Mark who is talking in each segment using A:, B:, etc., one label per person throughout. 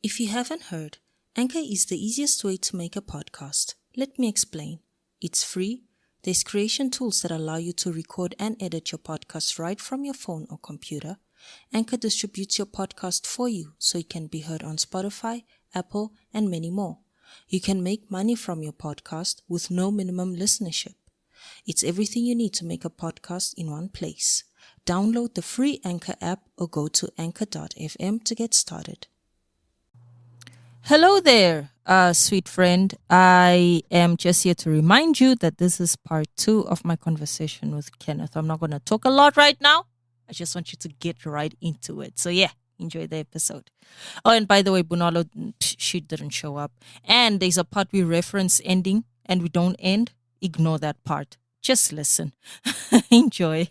A: If you haven't heard, Anchor is the easiest way to make a podcast. Let me explain. It's free. There's creation tools that allow you to record and edit your podcast right from your phone or computer. Anchor distributes your podcast for you so it can be heard on Spotify, Apple, and many more. You can make money from your podcast with no minimum listenership. It's everything you need to make a podcast in one place. Download the free Anchor app or go to anchor.fm to get started. Hello there, sweet friend. I am just here to remind you that this is part 2 of my conversation with Kenneth. I'm not going to talk a lot right now. I just want you to get right into it. So yeah, enjoy the episode. Oh, and by the way, Bunalo, she didn't show up. And there's a part we reference ending and we don't end. Ignore that part. Just listen. Enjoy.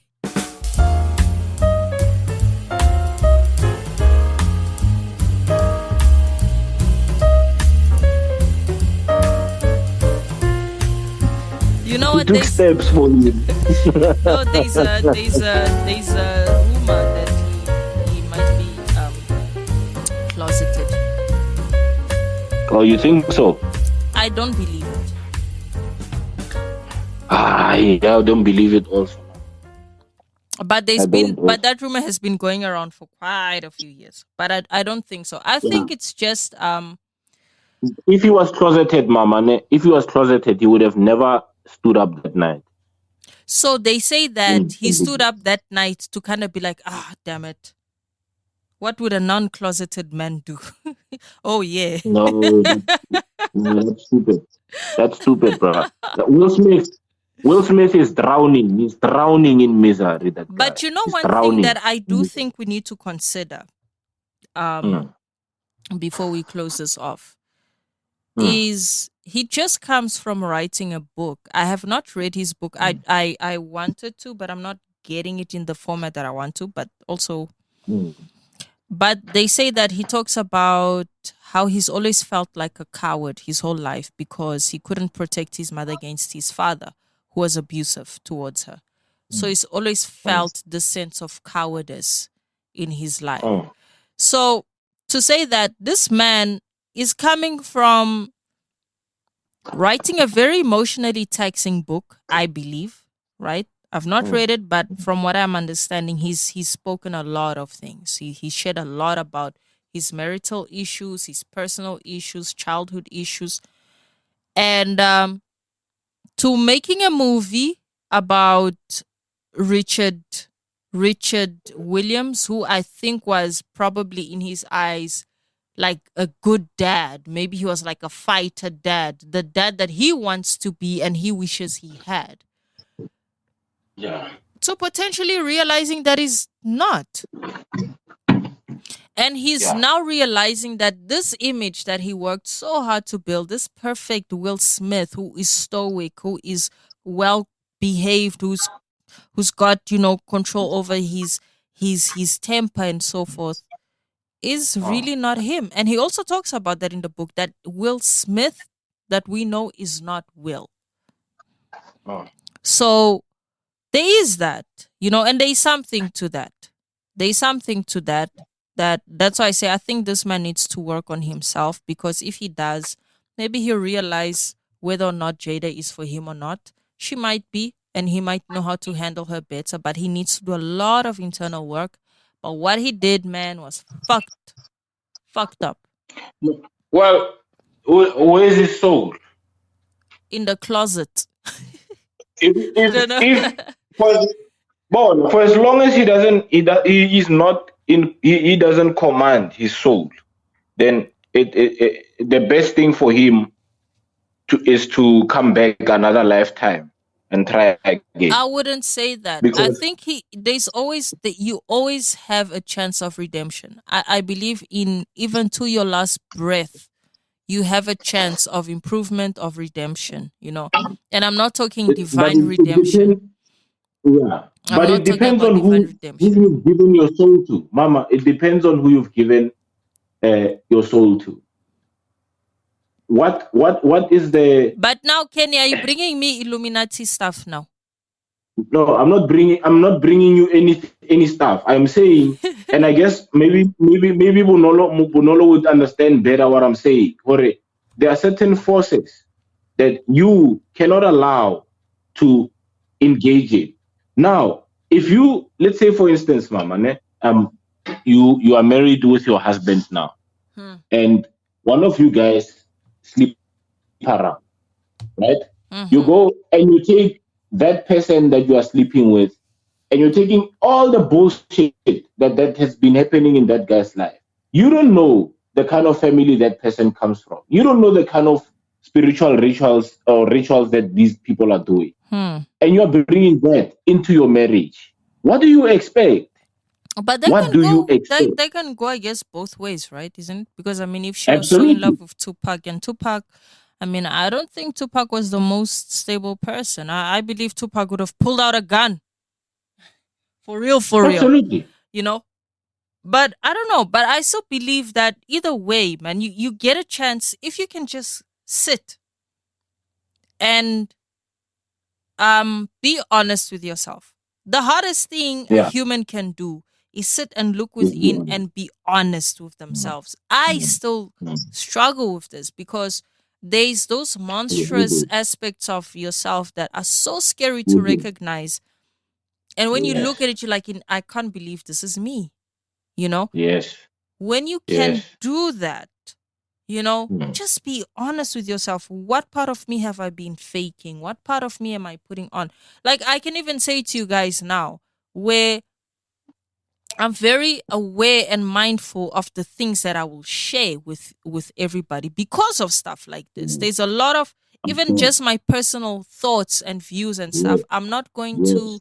A: You know what?
B: Took steps for you.
A: No, there's a rumor that he might be closeted.
B: Oh, you think so?
A: I don't believe it.
B: Yeah, I don't believe it also.
A: But that rumor has been going around for quite a few years. But I don't think so. I think it's just
B: If he was closeted, Mama, if he was closeted, he would have never stood up that night.
A: So they say that he stood up that night to kind of be like, damn it. What would a non-closeted man do? Oh, yeah.
B: No, that's stupid. That's stupid, bro. Will Smith is drowning. He's drowning in misery.
A: But you know, one thing that I do think we need to consider before we close this off is he just comes from writing a book. I have not read his book. I wanted to, but I'm not getting it in the format that I want to. But also, but they say that he talks about how he's always felt like a coward his whole life because he couldn't protect his mother against his father, who was abusive towards her. So he's always felt the sense of cowardice in his life. So to say that this man is coming from writing a very emotionally taxing book, I believe, right? I've not read it, but from what I'm understanding, he's spoken a lot of things. He shared a lot about his marital issues, his personal issues, childhood issues, and to making a movie about Richard Williams, who I think was probably in his eyes like a good dad. Maybe he was like a fighter dad, the dad that he wants to be and he wishes he had.
B: Yeah.
A: So potentially realizing that he's not. And he's now realizing that this image that he worked so hard to build, this perfect Will Smith, who is stoic, who is well behaved, who's got, control over his temper and so forth, is really not him. And he also talks about that in the book, that Will Smith that we know is not Will. So there is that, and there's something to that. That's why I say I think this man needs to work on himself, because if he does, maybe he'll realize whether or not Jada is for him or not. She might be, and he might know how to handle her better, but he needs to do a lot of internal work. But what he did, man, was fucked up.
B: Well, where is his soul?
A: In the closet.
B: For as long as he doesn't command his soul, then the best thing for him is to come back another lifetime and try again.
A: I wouldn't say that. I think you always have a chance of redemption. I believe in, even to your last breath, you have a chance of improvement, of redemption, And I'm not talking divine redemption.
B: But it depends on who you've given your soul to. Mama, it depends on who you've given your soul to. What is the...
A: But now, Kenny, are you bringing me Illuminati stuff now?
B: No, I'm not bringing you any stuff. I'm saying, and I guess maybe Bunolo would understand better what I'm saying. Hore, there are certain forces that you cannot allow to engage in. Now, if you, let's say for instance, Mama, you are married with your husband now,
A: Hmm.
B: and one of you guys sleep around, right? You
A: Mm-hmm.
B: go and you take that person that you are sleeping with, and you're taking all the bullshit that has been happening in that guy's life. You don't know the kind of family that person comes from. You don't know the kind of spiritual rituals that these people are doing,
A: Hmm.
B: and you're bringing that into your marriage. What do you expect?
A: But they
B: What
A: can
B: do you
A: go.
B: expect?
A: They can go. I guess both ways, right? Isn't it? Because I mean, if she was so in love
B: Absolutely,
A: with Tupac, and Tupac, I mean, I don't think Tupac was the most stable person. I believe Tupac would have pulled out a gun for real, for real.
B: absolutely.
A: You know. But I don't know. But I still believe that either way, man, you get a chance if you can just sit and be honest with yourself. The hardest thing a
B: Yeah.
A: human can do is sit and look
B: Yes,
A: within
B: you
A: and be honest with
B: are.
A: themselves. I
B: Mm,
A: still
B: mm,
A: struggle with this because there's those
B: we
A: monstrous
B: do.
A: aspects of yourself that are so scary
B: We
A: to
B: do.
A: recognize. And when you
B: Yes.
A: look at it, you're like, I can't believe this is me. You know,
B: Yes.
A: when you can
B: Yes.
A: do that,
B: Mm,
A: just be honest with yourself. What part of me have I been faking? What part of me am I putting on? Like, I can even say to you guys now, where I'm very aware and mindful of the things that I will share with everybody because of stuff like this.
B: mm.
A: There's a lot of
B: Of
A: even
B: course.
A: just my personal thoughts and views and
B: Yes.
A: stuff. I'm not going to
B: Yes.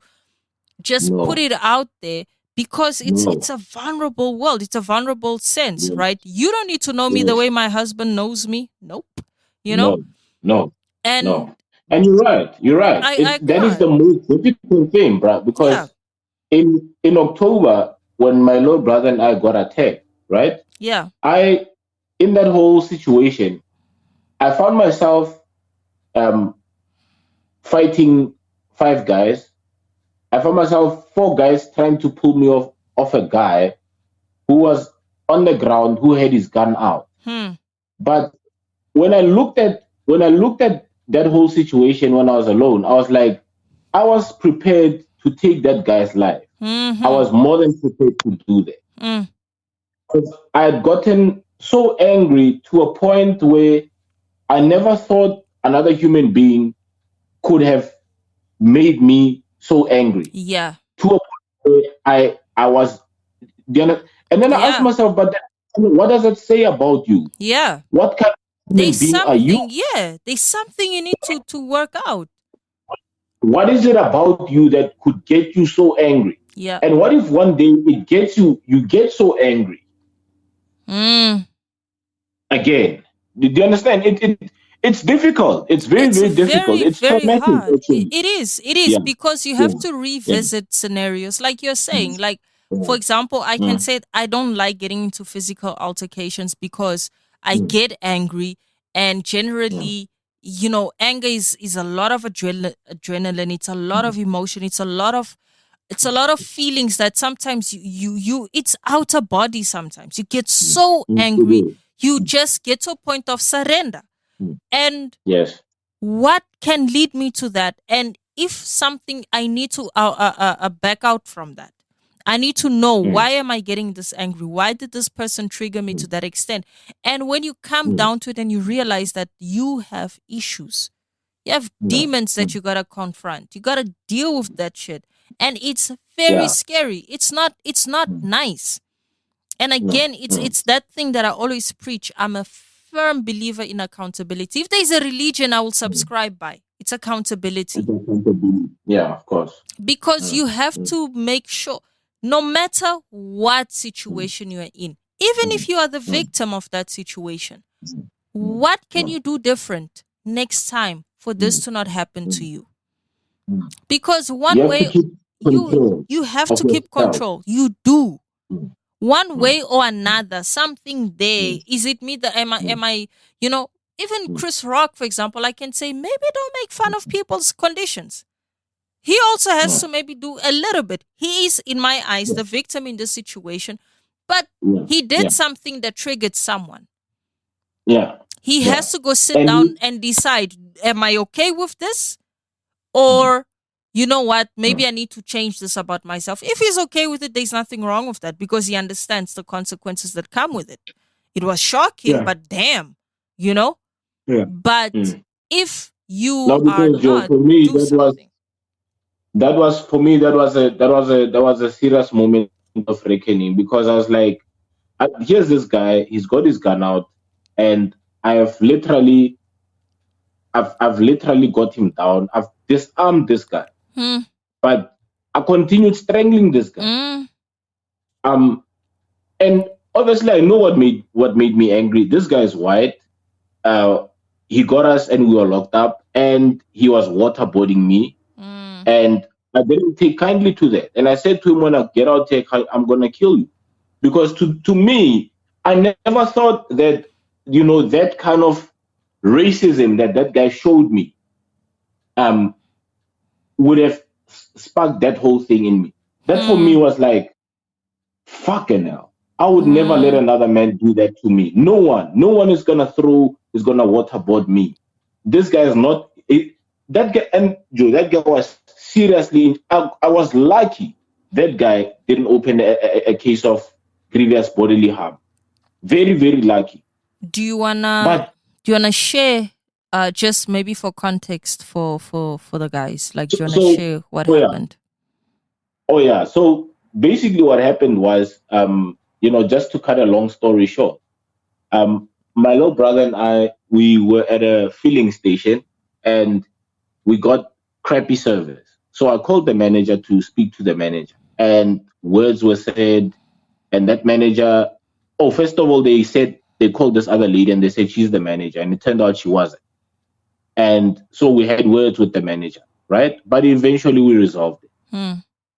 A: just put
B: No.
A: it out there because it's
B: No.
A: a vulnerable world. It's a vulnerable sense,
B: Yes.
A: right? You don't need to know me the
B: Yes.
A: way my husband knows me. Nope. You know?
B: No. No.
A: And
B: No. And you're right. You're right.
A: I
B: That is
A: can't.
B: the most difficult thing, bro.
A: Yeah.
B: Because in October, when my little brother and I got attacked, right?
A: Yeah.
B: I in that whole situation, I found myself um, fighting five guys. I found myself four guys trying to pull me off a guy who was on the ground who had his gun out.
A: Hmm.
B: But when I looked at that whole situation when I was alone, I was like, I was prepared to take that guy's life. I
A: Mm-hmm.
B: was more than prepared to do that.
A: Mm.
B: 'Cause I had gotten so angry to a point where I never thought another human being could have made me so angry.
A: Yeah.
B: To a point where I was and then I asked
A: Yeah.
B: myself, but then, what does it say about you?
A: Yeah.
B: What kind of
A: There's
B: human being are you?
A: something, yeah. There's something you need to work out.
B: What is it about you that could get you so angry?
A: Yeah.
B: And what if one day it gets you get so angry
A: Mm.
B: again? Do you understand? It's difficult. It's very,
A: It's
B: very difficult.
A: very,
B: It's
A: very
B: traumatic
A: hard.
B: actually.
A: It is. It is
B: Yeah,
A: because you
B: yeah,
A: have to
B: yeah.
A: revisit scenarios, like you're saying.
B: Mm,
A: Like, for
B: mm,
A: example, I can
B: mm,
A: say I don't like getting into physical altercations because I
B: mm,
A: get angry, and
B: mm,
A: generally, anger is a lot of adrenaline. It's a lot
B: mm,
A: of emotion. It's a lot of feelings that sometimes it's outer body. Sometimes you get
B: mm,
A: so
B: it
A: angry,
B: is.
A: you just get to a point of surrender,
B: Mm,
A: and
B: yes.
A: what can lead me to that, and if something I need to back out from that. I need to know,
B: Mm,
A: why am I getting this angry? Why did this person trigger me to
B: mm,
A: that extent? And when you come
B: mm,
A: down to it and you realize that you have issues, you have
B: mm,
A: demons that
B: mm,
A: you gotta confront, you gotta deal with that shit, and it's very
B: yeah.
A: scary. It's not
B: Mm,
A: nice. And
B: mm,
A: again, it's
B: mm.
A: it's that thing that I always preach. I'm a firm believer in accountability. If there's a religion I will
B: Mm.
A: subscribe by, it's accountability.
B: Yeah, of course.
A: Because
B: Mm,
A: you have
B: mm,
A: to make sure, no matter what
B: mm,
A: situation you are in, even
B: mm,
A: if you are the
B: mm,
A: victim of that situation,
B: mm, mm,
A: what can
B: mm,
A: you do different next time for this
B: mm,
A: to not happen to
B: mm,
A: you?
B: mm.
A: Because
B: You
A: one
B: have to
A: way,
B: keep
A: you
B: control
A: you have
B: of
A: to keep
B: yourself.
A: control. You do.
B: Mm,
A: One
B: mm,
A: way or another, something there.
B: mm,
A: Is it me that
B: mm,
A: you know, even
B: mm,
A: Chris Rock, for example, I can say, maybe don't make fun of people's conditions. he also has to maybe do a little bit. He is, in my eyes, the victim in this situation, but he did something that triggered someone. He has to go sit down and decide, am I okay with this? Or, you know what, maybe I need to change this about myself. If he's okay with it, there's nothing wrong with that because he understands the consequences that come with it. It was shocking, but damn, you know? But if you are not,
B: for me,
A: do something.
B: That was a serious moment of reckoning, because I was like, here's this guy, he's got his gun out, and I've literally got him down. I've disarmed this guy, but I continued strangling this guy. And obviously I know what made me angry. This guy is white. He got us and we were locked up, and he was waterboarding me, and I didn't take kindly to that. And I said to him, when I get out here, I'm gonna kill you, because to me, I never thought that, that kind of racism that guy showed me would have sparked that whole thing in me. That for me was like, fucking hell. I would never let another man do that to me. No one is gonna waterboard me. This guy is not that guy. And Joe, that guy was seriously. I was lucky that guy didn't open a case of grievous bodily harm. Very, very lucky.
A: Do you wanna share, just maybe for context for the guys? Like, do you wanna share what happened?
B: Oh yeah. So basically, what happened was, just to cut a long story short, my little brother and I, we were at a filling station, and we got crappy service. So I called the manager to speak to the manager, and words were said, and that manager, first of all, they said they called this other lady and they said she's the manager, and it turned out she wasn't. And so we had words with the manager, right? But eventually we resolved it.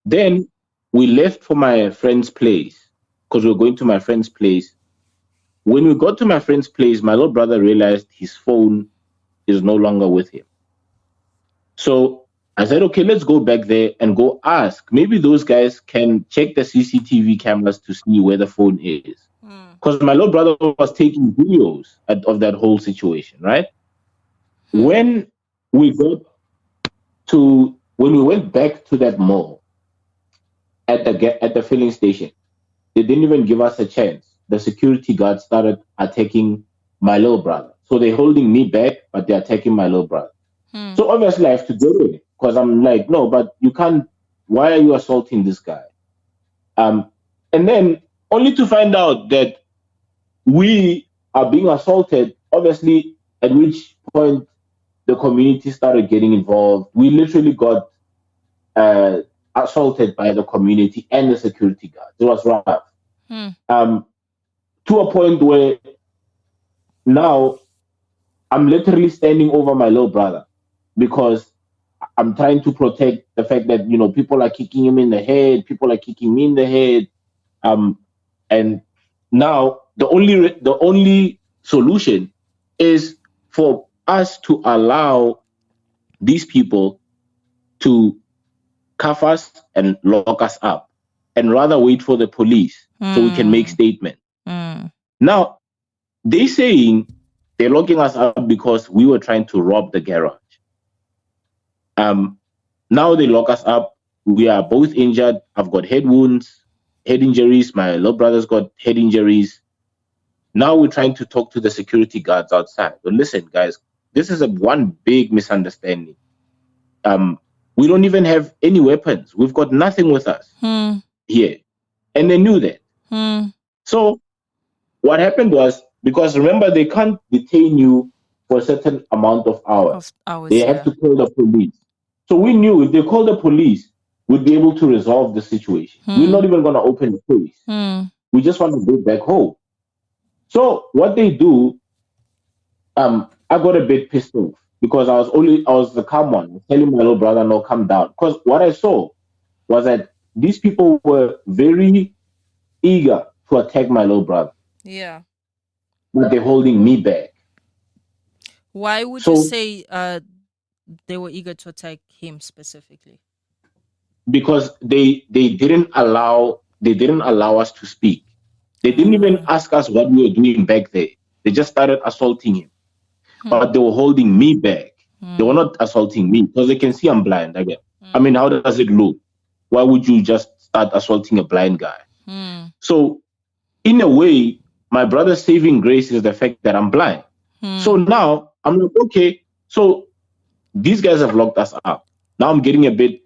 B: Then we left for my friend's place, because we were going to my friend's place. When we got to my friend's place, my little brother realized his phone is no longer with him. So I said, okay, let's go back there and go ask. Maybe those guys can check the CCTV cameras to see where the phone is. Because my little brother was taking videos of that whole situation, right? When we went back to that mall at the filling station, they didn't even give us a chance. The security guards started attacking my little brother. So they're holding me back, but they're attacking my little brother. So obviously I have to go with it, because I'm like, no, but you can't. Why are you assaulting this guy? And then only to find out that we are being assaulted, obviously, at which point the community started getting involved. We literally got assaulted by the community and the security guards. It was rough. To a point where now I'm literally standing over my little brother, because I'm trying to protect the fact that, people are kicking him in the head, people are kicking me in the head. And now the only solution is for us to allow these people to cuff us and lock us up, and rather wait for the police so we can make statements. Now, they're saying they're locking us up because we were trying to rob the garage. Now they lock us up. We are both injured. I've got head wounds, head injuries. My little brother's got head injuries. Now we're trying to talk to the security guards outside. But listen, guys, this is one big misunderstanding. We don't even have any weapons. We've got nothing with us here. And they knew that. So what happened was, because remember, they can't detain you for a certain amount of hours. They have to call the police. So we knew if they call the police, we'd be able to resolve the situation. We're not even going to open the case. We just want to go back home. So what they do, I got a bit pissed off, because I was the calm one, telling my little brother, no, calm down. Because what I saw was that these people were very eager to attack my little brother.
A: Yeah.
B: But they're holding me back.
A: Why would you say they were eager to attack him specifically?
B: because they didn't allow us to speak. They didn't even ask us what we were doing back there. They just started assaulting him, but they were holding me back. They were not assaulting me because they can see I'm blind again. I mean, how does it look? Why would you just start assaulting a blind guy? So, in a way, my brother's saving grace is the fact that I'm blind. So now I'm like, okay, so these guys have locked us up. Now I'm getting a bit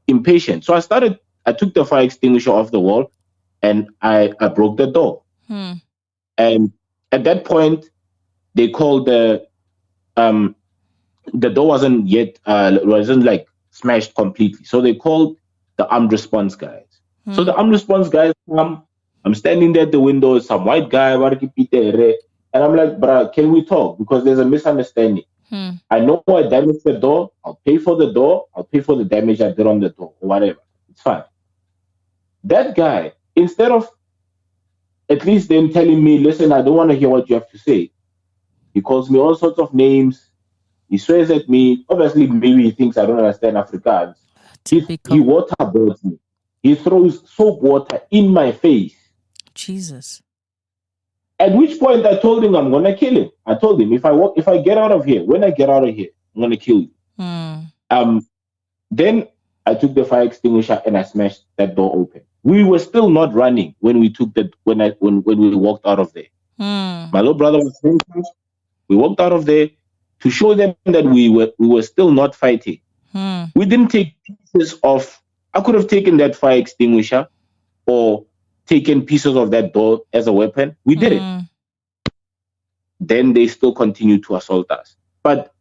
B: impatient. So I took the fire extinguisher off the wall and I broke the door. And at that point, they called the door wasn't like smashed completely. So they called the armed response guys. So the armed response guys come. I'm standing there at the window, some white guy, and I'm like, bruh, can we talk? Because there's a misunderstanding. I know I damaged the door. I'll pay for the door. I'll pay for the damage I did on the door or whatever. It's fine. That guy, instead of at least then telling me, listen, I don't want to hear what you have to say, he calls me all sorts of names. He swears at me. Obviously, maybe he thinks I don't understand Afrikaans. He waterboards me. He throws soap water in my face.
A: Jesus.
B: At which point I told him I'm gonna kill him. I told him if I get out of here, when I get out of here, I'm gonna kill you. Then I took the fire extinguisher and I smashed that door open. We were still not running when we took that when we walked out of there. My little brother was saying, we walked out of there to show them that we were still not fighting. We didn't take pieces of. I could have taken that fire extinguisher or taken pieces of that door as a weapon. We didn't. Then they still continued to assault us. But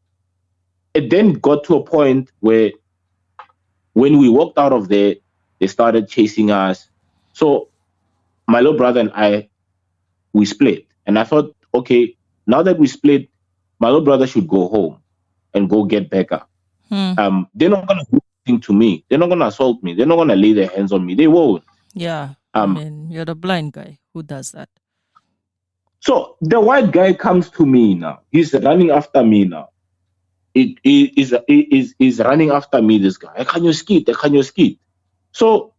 B: it then got to a point where when we walked out of there, they started chasing us. So my little brother and I, we split. And I thought, okay, now that we split, my little brother should go home and go get back up. They're not going to do anything to me. They're not going to assault me. They're not going to lay their hands on me. They won't.
A: Yeah. I mean, you're the blind guy. Who does that?
B: So the white guy comes to me now. He's running after me now. It is running after me, this guy. Can you skid? So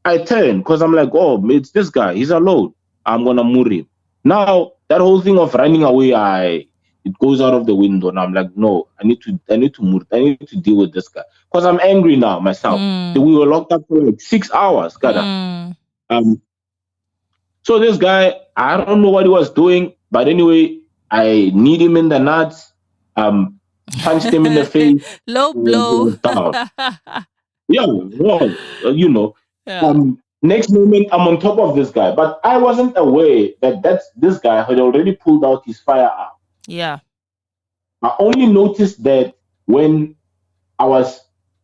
B: I turn because I'm like, oh, it's this guy. He's alone. I'm going to move him. Now, that whole thing of running away, it goes out of the window. And I'm like, no, I need to move. I need to deal with this guy. Because I'm angry now myself. We were locked up for like 6 hours. So this guy, I don't know what he was doing. But anyway, I need him in the nuts. Punched him in the face.
A: Low blow.
B: Yeah, well, you know. Next moment, I'm on top of this guy, but I wasn't aware that this guy had already pulled out his firearm.
A: Yeah.
B: I only noticed that when I was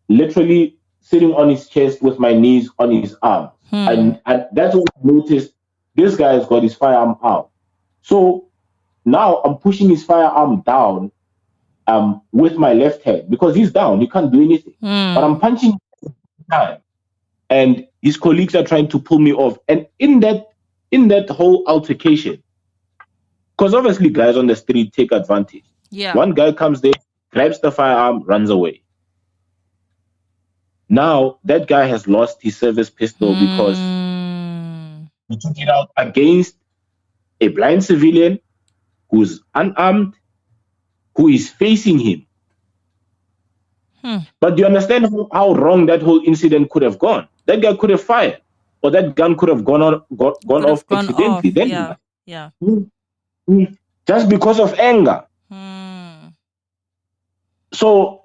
B: literally sitting on his chest with my knees on his arm. And that's when I noticed this guy has got his firearm out. So now I'm pushing his firearm down with my left hand because he's down. He can't do anything. But I'm punching him. And his colleagues are trying to pull me off. And in that whole altercation, because obviously guys on the street take advantage.
A: Yeah.
B: One guy comes there, grabs the firearm, runs away. Now that guy has lost his service pistol because he took it out against a blind civilian who's unarmed, who is facing him. But do you understand how wrong that whole incident could have gone? That guy could have fired, or that gun could have gone off accidentally. Then,
A: yeah.
B: Just because of anger. So,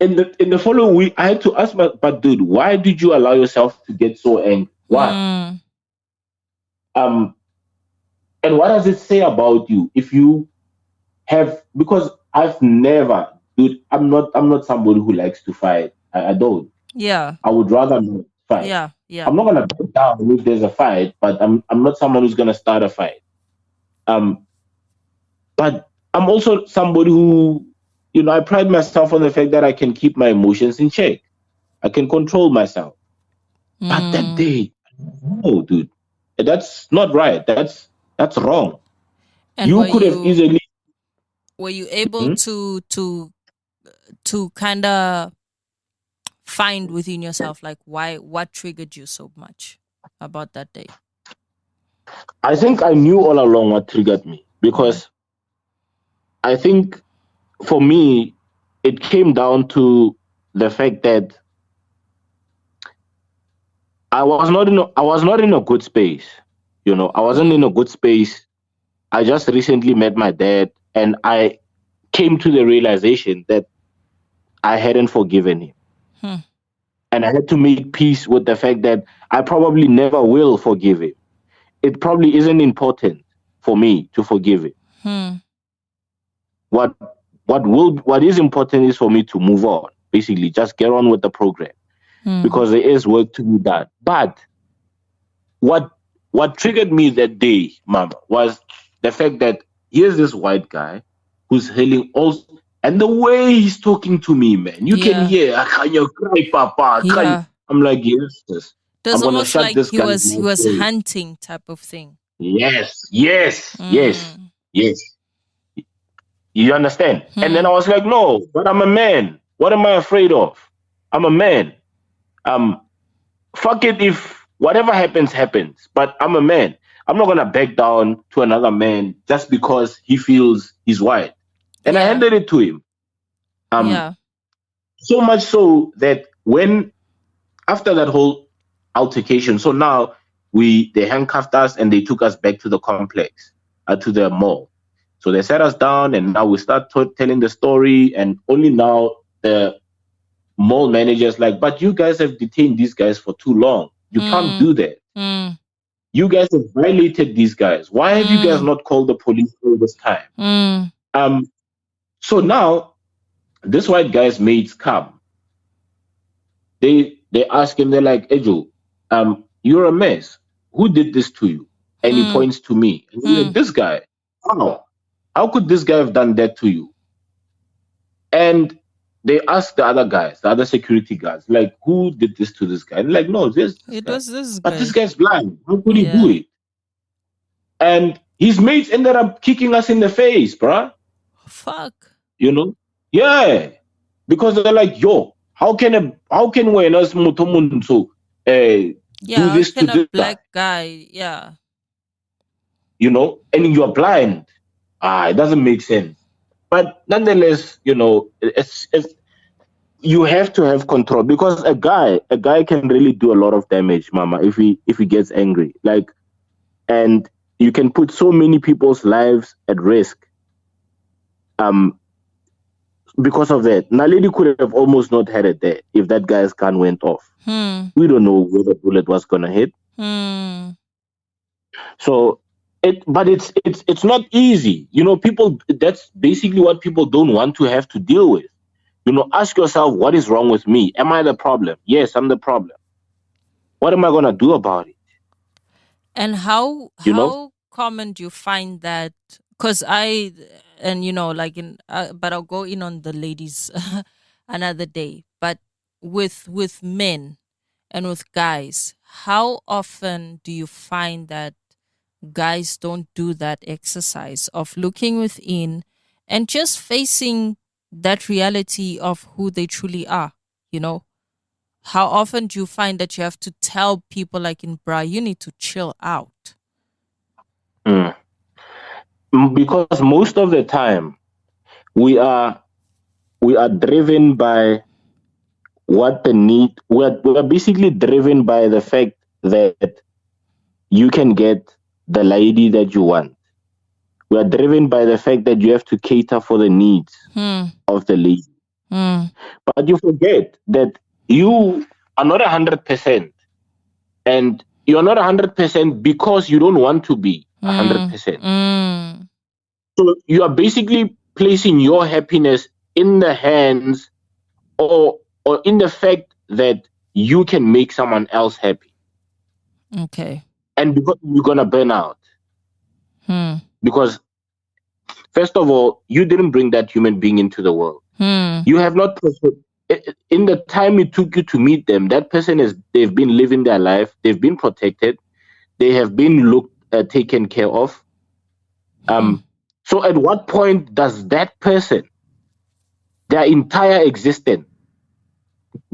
B: in the following week, I had to ask, but dude, why did you allow yourself to get so angry? Why? And what does it say about you if you have? Because I've never. Dude, I'm not somebody who likes to fight. I don't.
A: Yeah.
B: I would rather not fight.
A: Yeah.
B: I'm not gonna break down if there's a fight, but I'm not someone who's gonna start a fight. But I'm also somebody who, I pride myself on the fact that I can keep my emotions in check. I can control myself. But that day, no, dude, that's not right. That's wrong.
A: And
B: you could have easily.
A: Were you able to kind of find within yourself? Like, what triggered you so much about that day?
B: I think I knew all along what triggered me, because I think for me, it came down to the fact that I was not in a good space. I wasn't in a good space. I just recently met my dad, and I came to the realization that I hadn't forgiven him.
A: Hmm.
B: And I had to make peace with the fact that I probably never will forgive him. It probably isn't important for me to forgive him.
A: Hmm.
B: What what is important is for me to move on. Basically, just get on with the program, because there is work to be done. But what triggered me that day, Mama, was the fact that here's this white guy who's hailing all, and the way he's talking to me, man, you can hear, "Can you cry, Papa? Can you?"
A: Yeah.
B: I'm like, yes, yes.
A: It was
B: I'm gonna
A: almost
B: shut
A: like
B: this
A: he
B: guy's
A: was
B: mouth.
A: hunting type of thing.
B: Yes, yes, yes,
A: Mm.
B: yes. You understand? And then I was like, no, but I'm a man. What am I afraid of? I'm a man. Um, Fuck it if whatever happens, happens. But I'm a man. I'm not gonna back down to another man just because he feels he's white. And I
A: Yeah.
B: handed it to him.
A: Yeah.
B: So much so that when after that whole altercation, so now they handcuffed us and they took us back to the complex, to the mall. So they sat us down, and now we start telling the story. And only now the mall manager's like, but you guys have detained these guys for too long. You can't do that. You guys have violated these guys. Why have you guys not called the police all this time? So now this white guy's mates come. They ask him, they're like, Ejo, you're a mess. Who did this to you? And he points to me. And he's like, this guy. How? How could this guy have done that to you? And they asked the other guys, the other security guards, like, who did this to this guy? And like, no, this
A: It
B: guy.
A: was this
B: But
A: guy.
B: this guy's blind. How could he do it? And his mates ended up kicking us in the face, bruh.
A: Fuck.
B: Yeah. Because they're like, yo, how can when us mutomunso do this to this
A: black guy? Yeah.
B: And you're blind. It doesn't make sense. But nonetheless, it's you have to have control, because a guy can really do a lot of damage, Mama, if he gets angry. Like, and you can put so many people's lives at risk. Because of that. Naledi could have almost not had it there if that guy's gun went off. We don't know where the bullet was gonna hit. So but it's not easy. People, that's basically what people don't want to have to deal with. Ask yourself, what is wrong with me? Am I the problem? Yes, I'm the problem. What am I gonna do about it?
A: And how common do you find that? Because but I'll go in on the ladies another day. But with men and with guys, how often do you find that guys don't do that exercise of looking within and just facing that reality of who they truly are? How often do you find that you have to tell people like in bra, you need to chill out?
B: Because most of the time we are driven by what the need. We're basically driven by the fact that you can get the lady that you want. We are driven by the fact that you have to cater for the needs of the lady. But you forget that you are not 100%, and you're not 100% because you don't want to be 100%. So you are basically placing your happiness in the hands or in the fact that you can make someone else happy.
A: Okay.
B: And because you're gonna burn out. Because first of all, you didn't bring that human being into the world. You have not, in the time it took you to meet them, that person they've been living their life, they've been protected, they have been taken care of. So at what point does that person, their entire existence,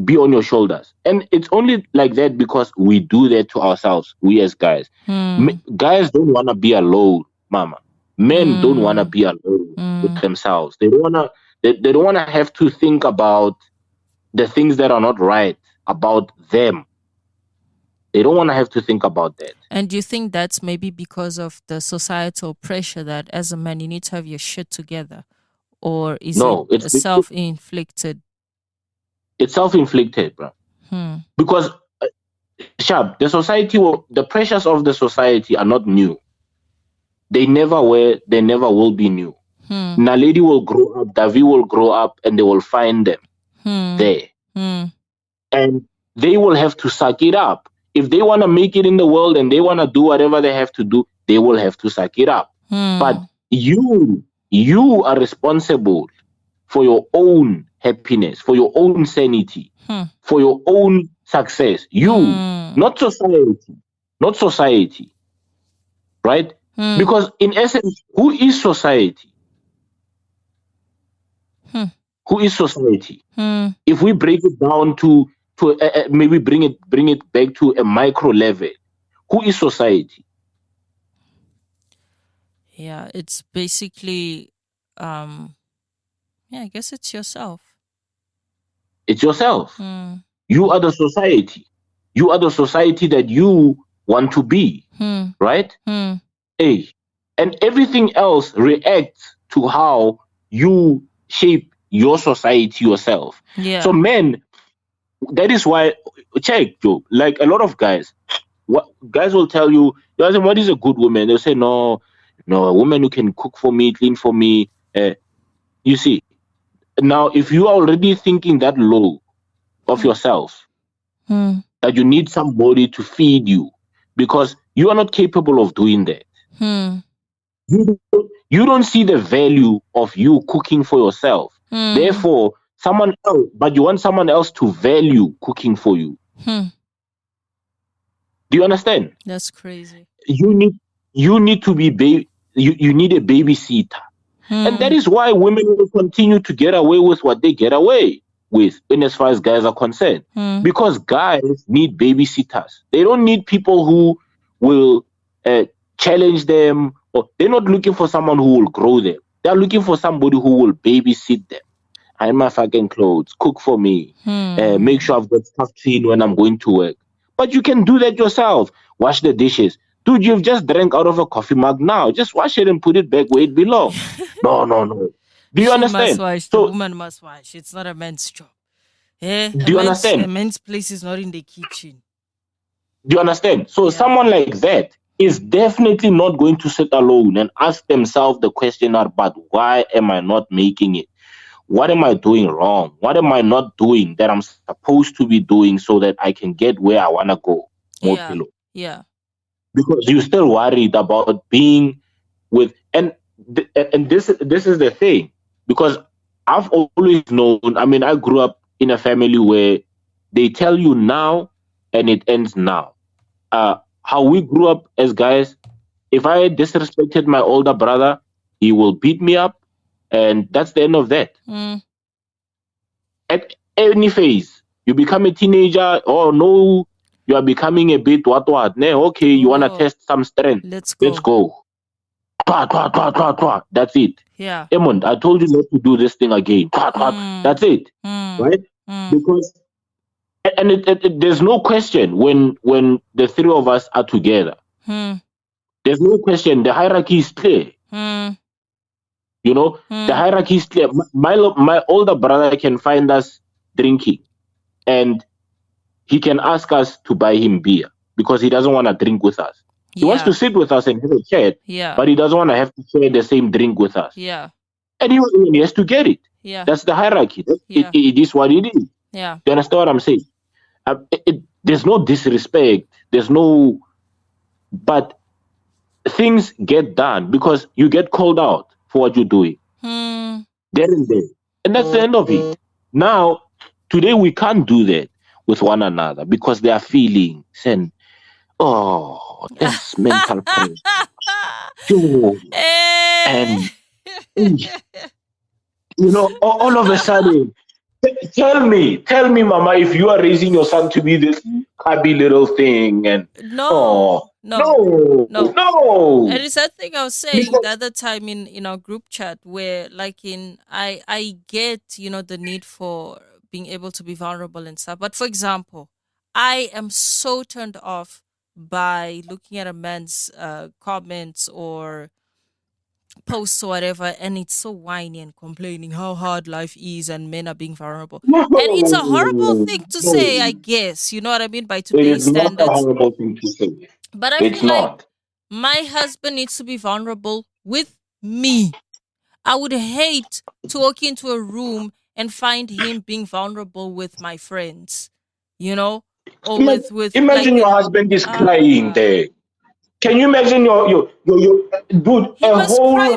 B: be on your shoulders. And it's only like that because we do that to ourselves, we as guys. Guys don't want to be alone, mama. Men don't want to be alone with themselves. They don't want to. They don't want to have to think about the things that are not right about them. They don't want to have to think about that.
A: And do you think that's maybe because of the societal pressure that as a man you need to have your shit together? Or is it self-inflicted?
B: It's self-inflicted, bro. Because, Sharp, the pressures of the society are not new. They never were, they never will be new. Naledi will grow up, Davi will grow up, and they will find them there. And they will have to suck it up. If they want to make it in the world and they want to do whatever they have to do, they will have to suck it up. But you are responsible for your own happiness, for your own sanity, for your own success. You, not society. Not society. Right? Because in essence, who is society? Who is society? If we break it down to maybe bring it back to a micro level, who is society?
A: Yeah, it's basically I guess it's yourself.
B: It's yourself. You are the society. You are the society that you want to be. Right? Hey. And everything else reacts to how you shape your society yourself.
A: Yeah.
B: So men, that is why, check, Joe, like a lot of guys will tell you, what is a good woman? They'll say, no, a woman who can cook for me, clean for me. You see, now if you are already thinking that low of yourself, that you need somebody to feed you because you are not capable of doing that. You don't see the value of you cooking for yourself. Therefore, someone else, but you want someone else to value cooking for you. Do you understand?
A: That's crazy.
B: You need to be you need a babysitter. And that is why women will continue to get away with what they get away with, in as far as guys are concerned. Because guys need babysitters. They don't need people who will challenge them. Or they're not looking for someone who will grow them. They're looking for somebody who will babysit them. Iron my fucking clothes, cook for me, make sure I've got stuff clean when I'm going to work. But you can do that yourself. Wash the dishes. Dude, you've just drank out of a coffee mug now. Just wash it and put it back where it belongs. No. Do you understand?
A: Must wash. The woman must wash. It's not a man's job.
B: Do you understand?
A: A man's place is not in the kitchen.
B: Do you understand? So someone like that is definitely not going to sit alone and ask themselves the question, but why am I not making it? What am I doing wrong? What am I not doing that I'm supposed to be doing so that I can get where I want to go?
A: Yeah.
B: Because you're still worried about being with, and this is the thing, because I've always known, I grew up in a family where they tell you now and it ends now. How we grew up as guys, if I disrespected my older brother, he will beat me up, and that's the end of that. At any phase, you become a teenager, no, you are becoming a bit what? Okay, you want to test some strength.
A: Let's
B: go. That's it.
A: Yeah.
B: Emond, I told you not to do this thing again. That's it. Right? Because, and there's no question when the three of us are together. There's no question. The hierarchy is clear. The hierarchy is clear. My older brother can find us drinking, and he can ask us to buy him beer because he doesn't want to drink with us. He wants to sit with us and have a chat, but he doesn't want to have to share the same drink with us.
A: Yeah.
B: And he has to get it.
A: Yeah.
B: That's the hierarchy. It is what it is.
A: Yeah.
B: You understand what I'm saying? There's no disrespect. But things get done because you get called out for what you're doing. There and then. And that's the end of it. Now, today we can't do that with one another because there are feelings and that's mental pressure. And all of a sudden Tell me, Mama, if you are raising your son to be this happy little thing, and
A: No,
B: oh
A: no,
B: no,
A: no.
B: no.
A: And it's that thing I was saying the other time in our group chat where like I get, the need for being able to be vulnerable and stuff. But for example, I am so turned off by looking at a man's comments or posts or whatever, and it's so whiny and complaining how hard life is and men are being vulnerable.
B: No,
A: And it's a horrible thing to say, I
B: no.
A: guess, you know what I mean, by
B: It
A: today's
B: is not a
A: standards.
B: horrible thing to say.
A: But I
B: It's
A: feel like
B: not.
A: my husband needs to be vulnerable with me. I would hate to walk into a room and find him being vulnerable with my friends, or with like
B: Imagine your husband is crying
A: uh
B: there. Can you imagine your dude,
A: he must cry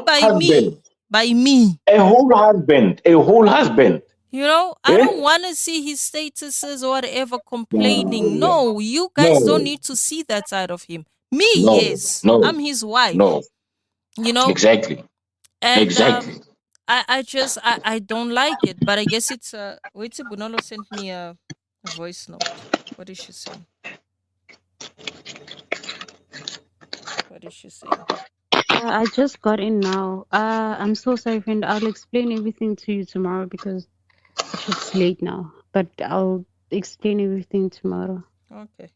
A: by me.
B: a whole husband, a whole husband?
A: I
B: Eh?
A: don't want to see his statuses or whatever complaining.
B: No,
A: No, you guys don't
B: no,
A: need to see that side of him. Me,
B: no,
A: yes,
B: no,
A: I'm his wife.
B: no.
A: You know,
B: Exactly,
A: and
B: exactly.
A: I just I don't like it. But I guess it's wait till Bunolo sent me a voice note. What is she saying? What is she saying?
C: I just got in now. I'm so sorry, friend. I'll explain everything to you tomorrow because it's late now. But I'll explain everything tomorrow.
A: Okay.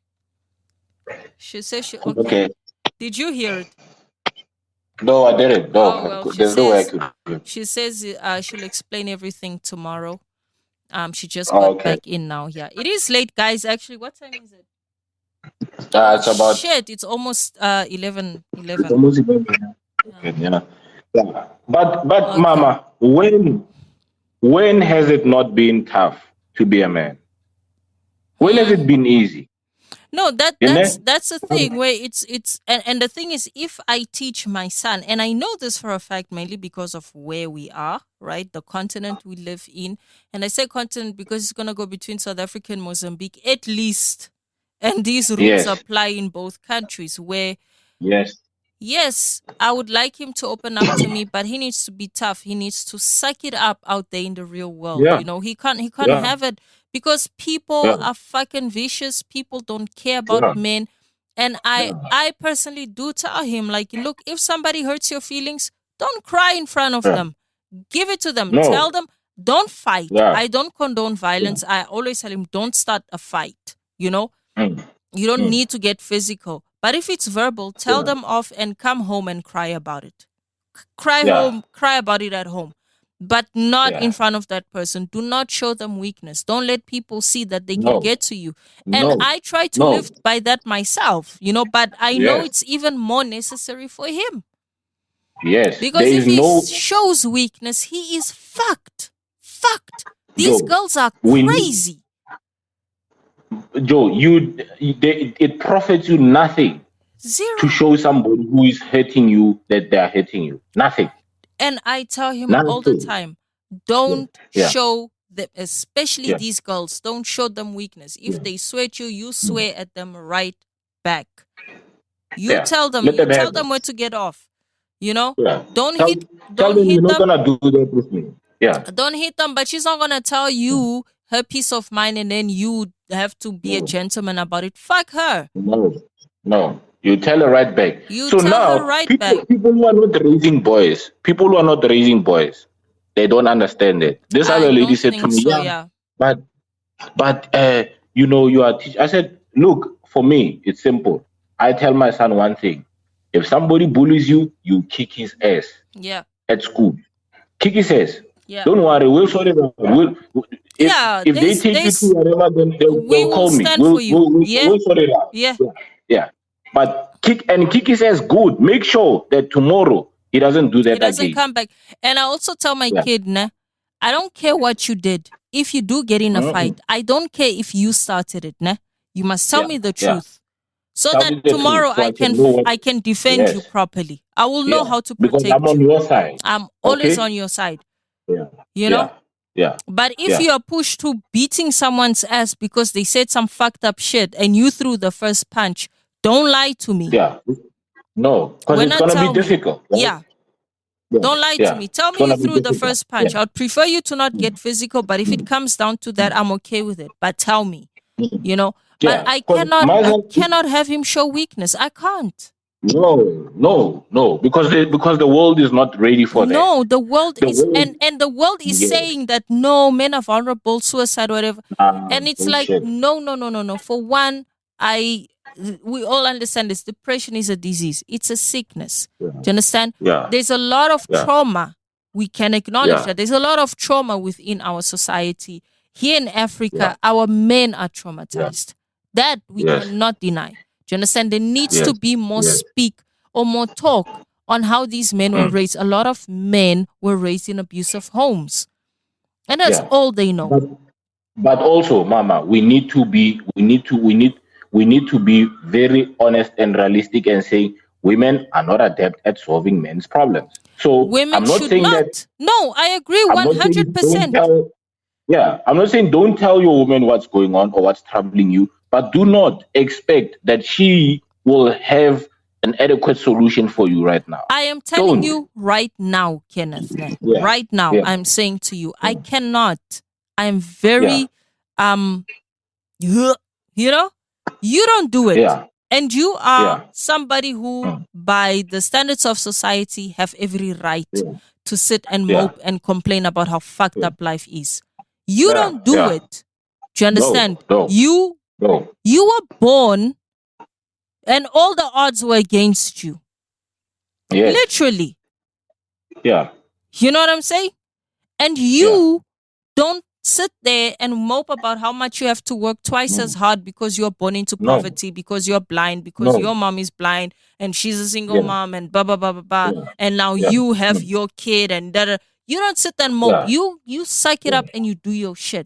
A: She says she
B: Okay.
A: Did you hear it?
B: No, I didn't. No,
A: Oh well,
B: there's no way I could.
A: she says she'll explain everything tomorrow. She just
B: Oh,
A: got
B: okay.
A: back in now. Yeah, it is late, guys. Actually, what time is it?
B: It's about
A: Shit, it's almost 11.
B: it's almost 11. Okay, yeah. Yeah. But
A: Okay.
B: Mama, when has it not been tough to be a man? When has it been easy?
A: No,
B: You know?
A: that's the thing where it's and the thing is, if I teach my son, and I know this for a fact mainly because of where we are, right, the continent we live in, and I say continent because it's gonna go between South Africa and Mozambique at least, and these rules
B: Yes.
A: apply in both countries. Where
B: Yes,
A: I would like him to open up to me, but he needs to be tough. He needs to suck it up out there in the real world.
B: Yeah.
A: He can't
B: Yeah.
A: have it because people
B: Yeah.
A: are fucking vicious. People don't care about
B: Yeah.
A: men. And I personally do tell him, like, look, if somebody hurts your feelings, don't cry in front of
B: Yeah.
A: them. Give it to them.
B: No.
A: Tell them, don't fight.
B: Yeah.
A: I don't condone violence. I always tell him, don't start a fight.
B: Mm.
A: You don't
B: Mm.
A: need to get physical. But if it's verbal, tell them off and come home and cry about it. Cry about it at home. But not in front of that person. Do not show them weakness. Don't let people see that they can get to you. And
B: No.
A: I try to live by that myself, but I know it's even more necessary for him.
B: Yes.
A: Because if he shows weakness, he is fucked. Fucked. These girls are crazy.
B: Joe, it profits you nothing.
A: Zero.
B: To show somebody who is hurting you that they are hurting you. Nothing.
A: And I tell him all the time, don't show them, especially these girls, don't show them weakness. If they swear at you, you swear at them right back. You tell them, where to get off.
B: Yeah.
A: Don't
B: tell
A: hit
B: them you're not gonna do that with me. Yeah.
A: Don't hit them, but she's not gonna tell you her peace of mind and then you have to be a gentleman about it. Fuck her.
B: No. You tell her right back.
A: Tell her right back.
B: People who are not raising boys, they don't understand it. This other lady said to me, but you are I said, look, for me, it's simple. I tell my son one thing. If somebody bullies you, you kick his ass.
A: Yeah.
B: At school. Kick his ass.
A: Yeah.
B: Don't worry, we'll sort it out. If they take you to whatever, then they'll call me. We'll sort it out. Yeah. But kick his ass good. Make sure that tomorrow he doesn't do that again. He
A: doesn't come back. And I also tell my kid, I don't care what you did. If you do get in a fight, I don't care if you started it. You must tell me the truth. So that tomorrow I can defend you properly. I will know how to protect you.
B: Because I'm on your side.
A: I'm always on your side.
B: Yeah. Yeah.
A: But if you are pushed to beating someone's ass because they said some fucked up shit and you threw the first punch, don't lie to me.
B: Yeah. No, because it's going to be difficult. Right?
A: Yeah. Don't lie to me. Tell me you threw the first punch. I'd prefer you to not get physical, but if it comes down to that, I'm okay with it. But tell me, you know. But I cannot have him show weakness. I can't.
B: No, because the world is not ready for that.
A: No, the world is saying that no, men are vulnerable, suicide, whatever. And it's like no. For one, we all understand this. Depression is a disease. It's a sickness. Do you understand? There's a lot of trauma. We can acknowledge that. There's a lot of trauma within our society. Here in Africa, our men are traumatized. That we cannot deny. Do you understand? There needs to be more speak or more talk on how these men were raised. A lot of men were raised in abusive homes. And that's all they know.
B: But also, Mama, we need to be very honest and realistic and say women are not adept at solving men's problems. So
A: women
B: I'm not
A: should
B: saying
A: not.
B: that.
A: No, I agree 100%.
B: I'm not saying don't tell your woman what's going on or what's troubling you, but do not expect that she will have an adequate solution for you right now.
A: I am telling you right now, Kenneth. Right now, I'm saying to you, I cannot. I am very, you don't do it. And you are somebody who, by the standards of society, have every right to sit and mope and complain about how fucked up life is. You don't do it. Do you understand?
B: No.
A: You were born and all the odds were against you. Yes. Literally.
B: Yeah.
A: You know what I'm saying? And you don't sit there and mope about how much you have to work twice as hard because you're born into poverty, because you're blind, because your mom is blind and she's a single mom and blah, blah, blah, blah, blah. And now you have your kid and da. You don't sit and mope. You suck it up and you do your shit.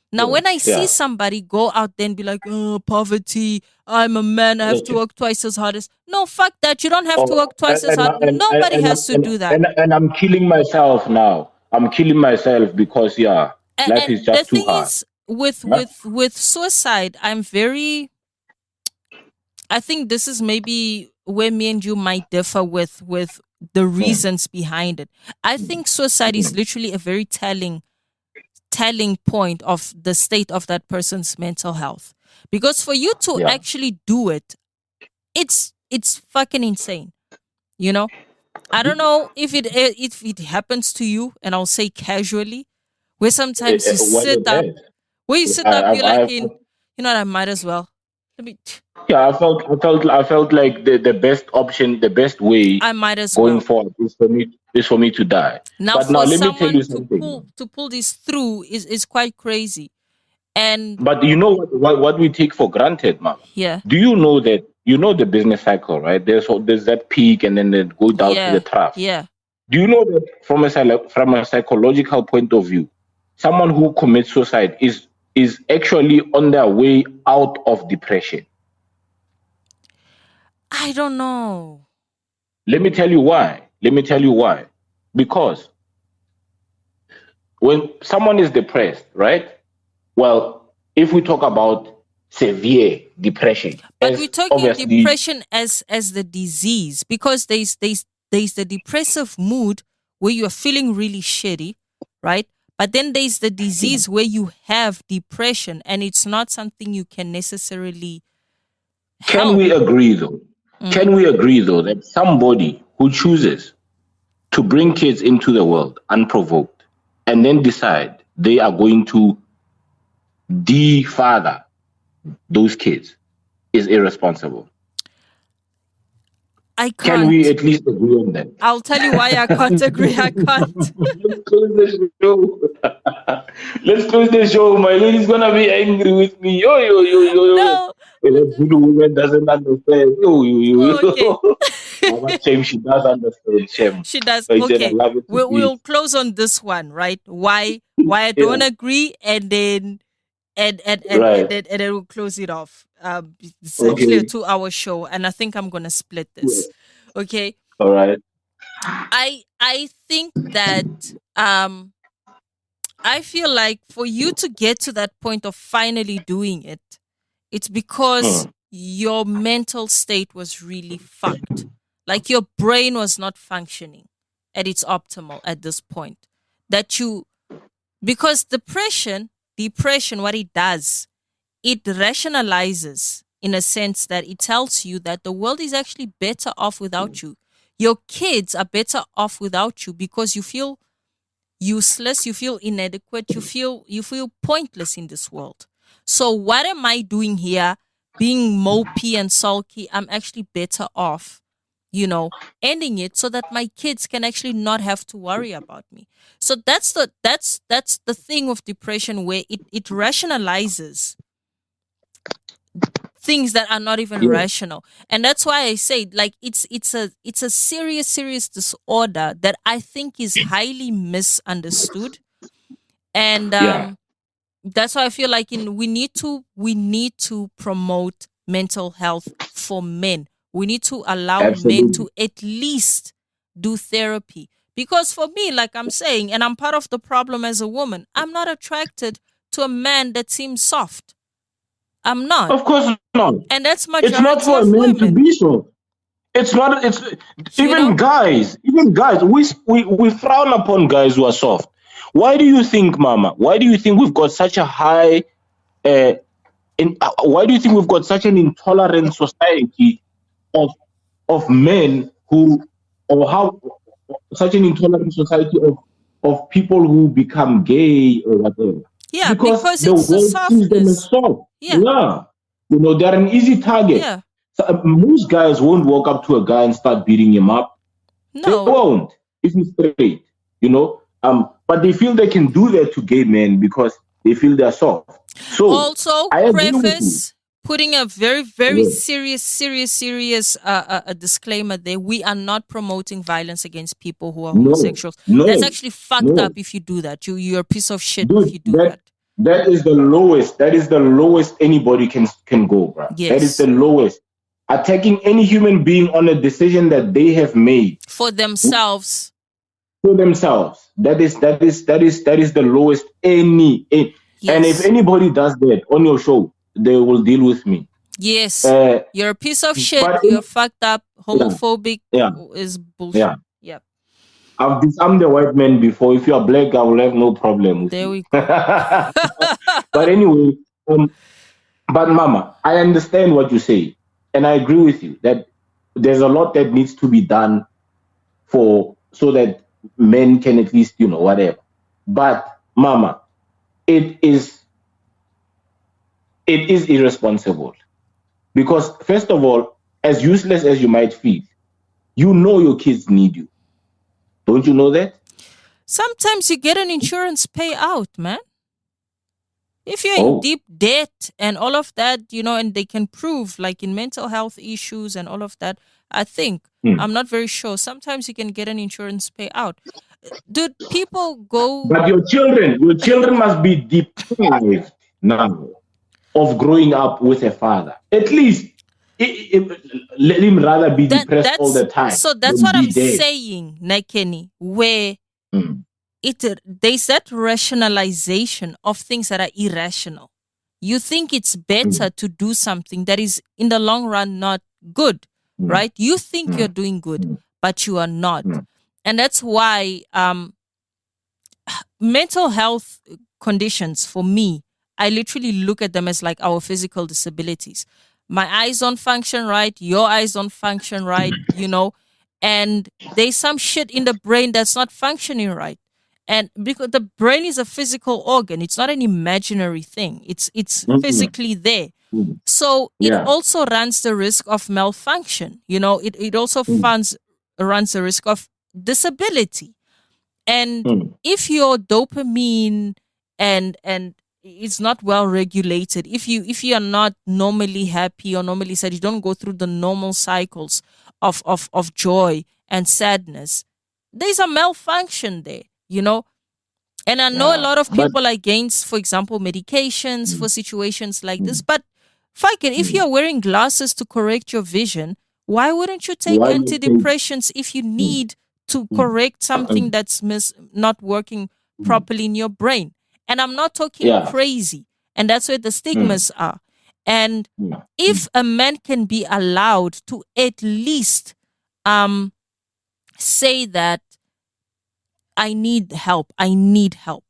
A: Now, when I see somebody go out there and be like, oh, poverty, I'm a man, I have to work twice as hard as... No, fuck that. You don't have to work twice as hard. Nobody has to do that.
B: And I'm killing myself now. I'm killing myself because, life is just too hard.
A: The thing is, with suicide, I'm very... I think this is maybe where me and you might differ with the reasons behind it. I think suicide is literally a very telling point of the state of that person's mental health, because for you to actually do it, it's fucking insane. You know, I don't know if it happens to you, and I'll say casually, where sometimes you sit up, you're like, you know what, I might as well.
B: I felt like the best option, the best way
A: I might as
B: going forward is for me to die.
A: Now,
B: but
A: now
B: let me tell you something.
A: To pull this through is quite crazy.
B: But you know what we take for granted, Mom?
A: Yeah.
B: Do you know that the business cycle, right? There's that peak and then they go down to the trough.
A: Yeah.
B: Do you know that from a psychological point of view, someone who commits suicide is actually on their way out of depression?
A: I don't know.
B: Let me tell you why. Because when someone is depressed, right? Well, if we talk about severe depression,
A: but we're talking depression as the disease, because there's the depressive mood where you're feeling really shitty, right? But then there's the disease where you have depression and it's not something you can necessarily help.
B: Can we agree though that somebody who chooses to bring kids into the world unprovoked and then decide they are going to de-father those kids is irresponsible?
A: I can't.
B: Can we at least agree on that?
A: I'll tell you why I can't agree. I can't.
B: Let's close the show. Let's close the show. My lady's gonna be angry with me. Yo.
A: No.
B: That good woman doesn't understand.
A: Okay.
B: Shame, she does understand. Shame.
A: She does.
B: So
A: okay. We'll close on this one, right? Why I don't agree, and then and then we'll close it off. It's actually a 2-hour show, and I think I'm gonna split this. Okay.
B: All right.
A: I think that I feel like for you to get to that point of finally doing it, it's because your mental state was really fucked. Like your brain was not functioning. at its optimal at this point. Because depression, what it does, it rationalizes in a sense that it tells you that the world is actually better off without you. Your kids are better off without you because you feel useless, you feel inadequate, you feel pointless in this world. So what am I doing here? Being mopey and sulky, I'm actually better off, ending it so that my kids can actually not have to worry about me. So that's the thing of depression, where it rationalizes things that are not even rational. And that's why I say, like, it's a serious disorder that I think is highly misunderstood. And that's why I feel like we need to promote mental health for men. We need to allow men to at least do therapy. Because for me, like I'm saying, and I'm part of the problem as a woman, I'm not attracted to a man that seems soft. I'm not.
B: Of course not.
A: And that's majority
B: it's not for
A: of
B: a man
A: women.
B: to be so. It's not. It's even guys. Even guys. We frown upon guys who are soft. Why do you think, Mama? Why do you think we've got such a high? Why do you think we've got such an intolerant society of men who, or how, such an intolerant society of people who become gay or whatever?
A: Yeah, because
B: the
A: it's
B: world sees them as soft.
A: Yeah.
B: They're an easy target.
A: Yeah.
B: So, most guys won't walk up to a guy and start beating him up.
A: No.
B: They won't, if he's straight, but they feel they can do that to gay men because they feel they're soft. So
A: also,
B: I
A: preface putting a very, very serious a disclaimer there. We are not promoting violence against people who are homosexuals. That's actually fucked up if you do that. You're a piece of shit if you do that.
B: That is the lowest. That is the lowest anybody can go, bro.
A: Yes.
B: That is the lowest. Attacking any human being on a decision that they have made
A: for themselves.
B: That is the lowest any. Yes. And if anybody does that on your show, they will deal with me.
A: Yes. You're a piece of shit. You're fucked up. Homophobic is bullshit. Yeah.
B: I've disarmed the white man before. If you are black, I will have no problem with
A: there
B: you.
A: We go.
B: But anyway, but Mama, I understand what you say. And I agree with you that there's a lot that needs to be done so that men can at least, whatever. But Mama, it is irresponsible. Because first of all, as useless as you might feel, your kids need you. Don't you know that?
A: Sometimes you get an insurance payout, man. If you're in deep debt and all of that, and they can prove, like in mental health issues and all of that, I think, I'm not very sure. Sometimes you can get an insurance payout. Do people go...
B: But your children must be deprived now of growing up with a father. At least let him rather be depressed all the time.
A: So that's what I'm saying, Nakeni, where there's that rationalization of things that are irrational. You think it's better to do something that is in the long run not good, right? You think you're doing good, but you are not. And that's why mental health conditions, for me, I literally look at them as like our physical disabilities. My eyes don't function right, your eyes don't function right, and there's some shit in the brain that's not functioning right. And because the brain is a physical organ, it's not an imaginary thing. It's physically there. So it also runs the risk of malfunction. It also runs the risk of disability. And if your dopamine and it's not well regulated, if you are not normally happy or normally sad, you don't go through the normal cycles of joy and sadness, there's a malfunction there. And I know a lot of people are against, for example, medications for situations like this. But fuck it, if you're wearing glasses to correct your vision, why wouldn't you take antidepressants if you need to correct something that's not working properly in your brain? And I'm not talking crazy. And that's where the stigmas are. And if a man can be allowed to at least say that I need help. I need help.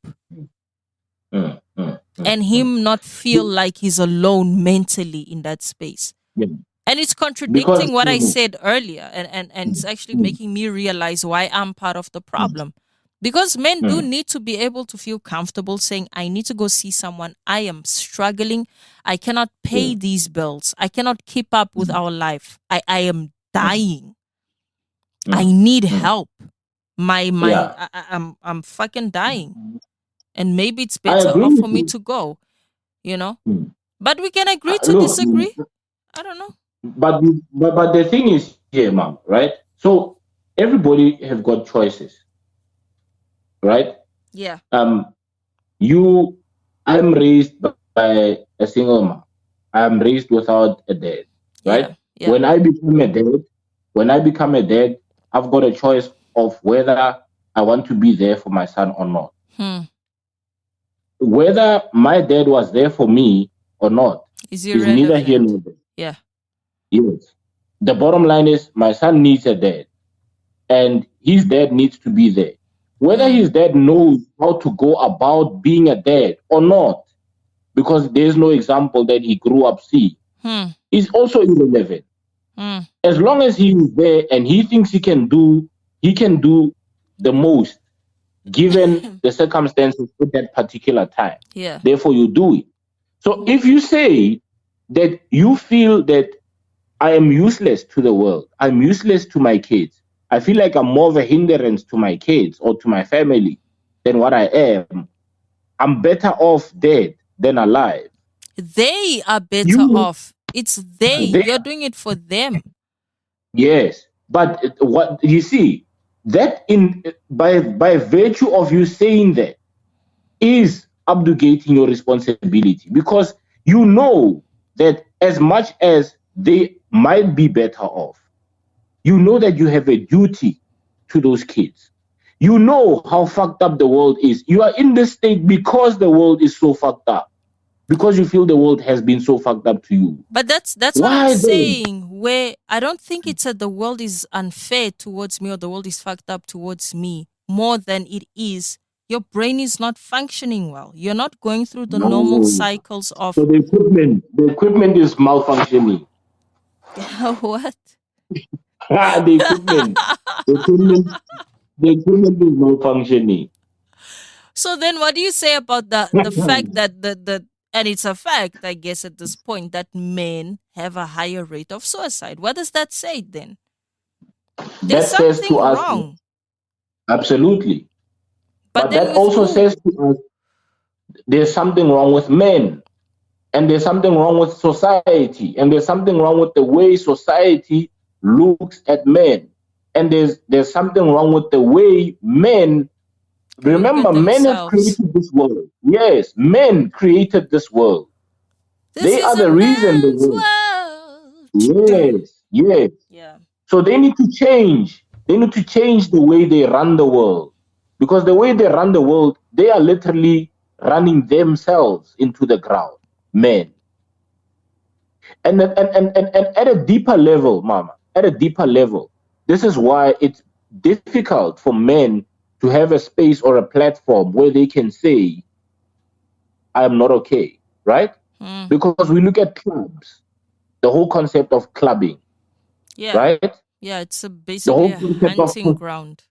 A: And him not feel like he's alone mentally in that space.
B: Yeah.
A: And it's contradicting what I said earlier. And it's actually making me realize why I'm part of the problem. Because men do need to be able to feel comfortable saying, I need to go see someone. I am struggling. I cannot pay these bills. I cannot keep up with our life. I am dying. I need help. I'm fucking dying. And maybe it's better off for me to go, you know? But we can agree to disagree. I don't know.
B: But the thing is here, mom, right? So everybody have got choices, right?
A: Yeah.
B: I'm raised by a single mom. I'm raised without a dad, right?
A: Yeah.
B: When I become a dad, I've got a choice of whether I want to be there for my son or not. Whether my dad was there for me or not is neither here nor there.
A: Yeah.
B: Yes. The bottom line is my son needs a dad, and his dad needs to be there. Whether his dad knows how to go about being a dad or not, because there's no example that he grew up seeing, is also irrelevant. As long as he is there and he thinks he can do the most given the circumstances at that particular time.
A: Yeah.
B: Therefore, you do it. So if you say that you feel that I am useless to the world, I'm useless to my kids, I feel like I'm more of a hindrance to my kids or to my family than what I am, I'm better off dead than alive.
A: They are better off. It's they. You're doing it for them.
B: Yes. But what you see, that by virtue of you saying that is abdicating your responsibility, because you know that as much as they might be better off, you know that you have a duty to those kids. You know how fucked up the world is. You are in this state because the world is so fucked up. Because you feel the world has been so fucked up to you.
A: But that's what I'm saying, where I don't think it's that the world is unfair towards me or the world is fucked up towards me more than it is your brain is not functioning well. You're not going through the normal cycles of...
B: So the equipment is malfunctioning.
A: What?
B: The equipment is malfunctioning.
A: So then what do you say about the fact that the and it's a fact, I guess, at this point, that men have a higher rate of suicide? What does that say then? There's something wrong.
B: Absolutely. But that also says to us there's something wrong with men, and there's something wrong with society, and there's something wrong with the way society looks at men, and there's something wrong with the way men... Remember, men have created this world. Yes, men created this world. They are the reason the world. Yes.
A: Yeah.
B: So they need to change. They need to change the way they run the world. Because the way they run the world, they are literally running themselves into the ground. Men. And at a deeper level, Mama, at a deeper level, this is why it's difficult for men to have a space or a platform where they can say, I am not okay, right? Because we look at clubs, the whole concept of clubbing, right?
A: Yeah, it's basically a hunting ground.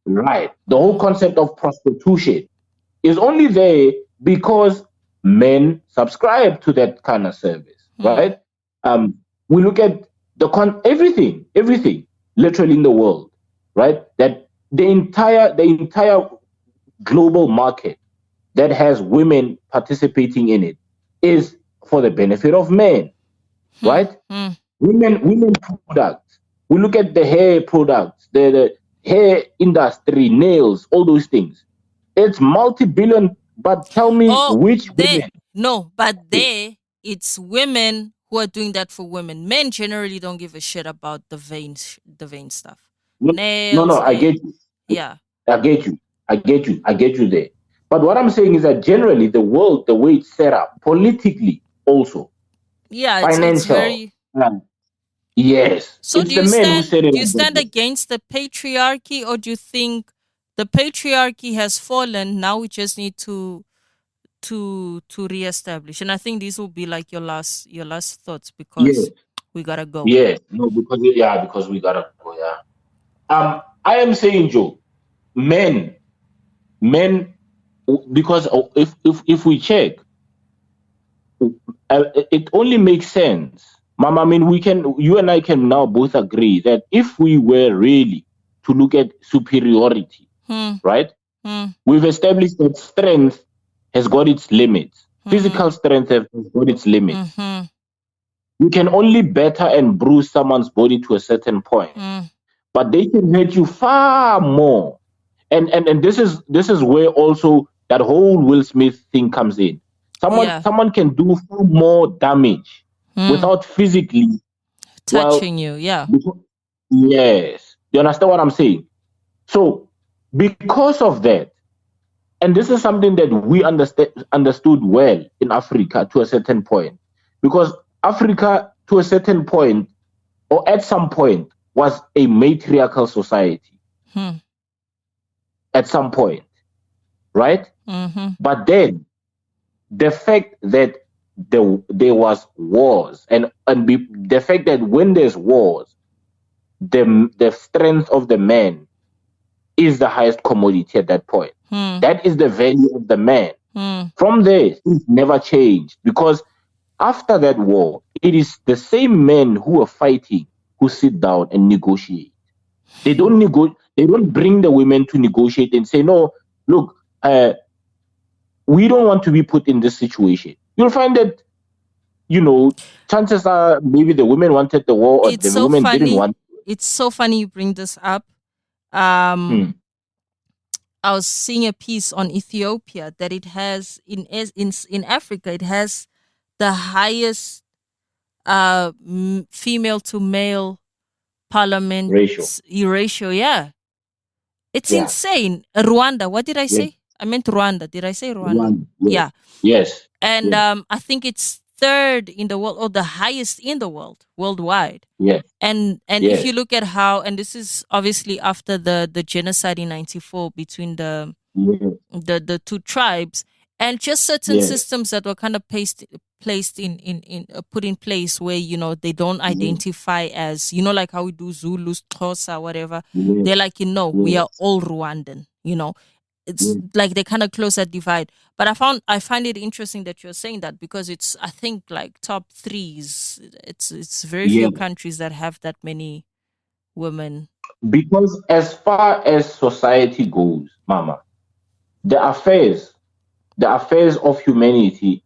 B: Right. The whole concept of prostitution is only there because men subscribe to that kind of service, right? We look at everything, literally in the world, right? That the entire global market that has women participating in it is for the benefit of men, right? Women products. We look at the hair products, the hair industry, nails, all those things. It's multi-billion, but tell me which women?
A: No, but it's women who are doing that for women. Men generally don't give a shit about the vein stuff. Nails.
B: No, I get you.
A: Yeah.
B: I get you there. But what I'm saying is that generally the world, the way it's set up, politically also.
A: Yeah,
B: financial.
A: It's very...
B: Yes.
A: So do you stand against the patriarchy, or do you think the patriarchy has fallen. Now we just need to reestablish. And I think these will be like your last thoughts,
B: Yes,
A: because we gotta go.
B: yes. No, because we gotta go. Yeah. I am saying, Joe, men, men, because if we check, it only makes sense, Mama. I mean, you and I can now both agree that if we were really to look at superiority, right? We've established that strength has got its limits. Physical strength has got its limits. You can only batter and bruise someone's body to a certain point, but they can hurt you far more. And this is where also that whole Will Smith thing comes in. Someone can do far more damage without physically
A: touching you. Yeah.
B: Yes. You understand what I'm saying? So because of that, and this is something that we understood well in Africa to a certain point, because Africa to a certain point, or at some point, was a matriarchal society. At some point, right? But then the fact that there was wars, and the fact that when there's wars, the strength of the man is the highest commodity at that point. That is the value of the man. From there, things never changed, because after that war, it is the same men who are fighting who sit down and negotiate. They don't They don't bring the women to negotiate and say, no, look, we don't want to be put in this situation. You'll find that, chances are maybe the women wanted the war, or the women didn't want.
A: It's so funny you bring this up. I was seeing a piece on Ethiopia that it has in Africa, it has the highest female to male parliament ratio. Yeah, it's insane. Rwanda. What did I say? I meant Rwanda. Did I say Rwanda? Yeah.
B: Yes.
A: And I think it's third in the world, or the highest in the world, worldwide.
B: Yeah.
A: And if you look at how, and this is obviously after the genocide in '94 between the two tribes, and just certain systems that were kind of put in place where they don't identify as like how we do Zulus, Xhosa, whatever. They're like, we are all Rwandan. It's like they kind of close that divide. But I find it interesting that you're saying that, because it's, I think, like top threes. It's very few countries that have that many women.
B: Because as far as society goes, Mama, the affairs of humanity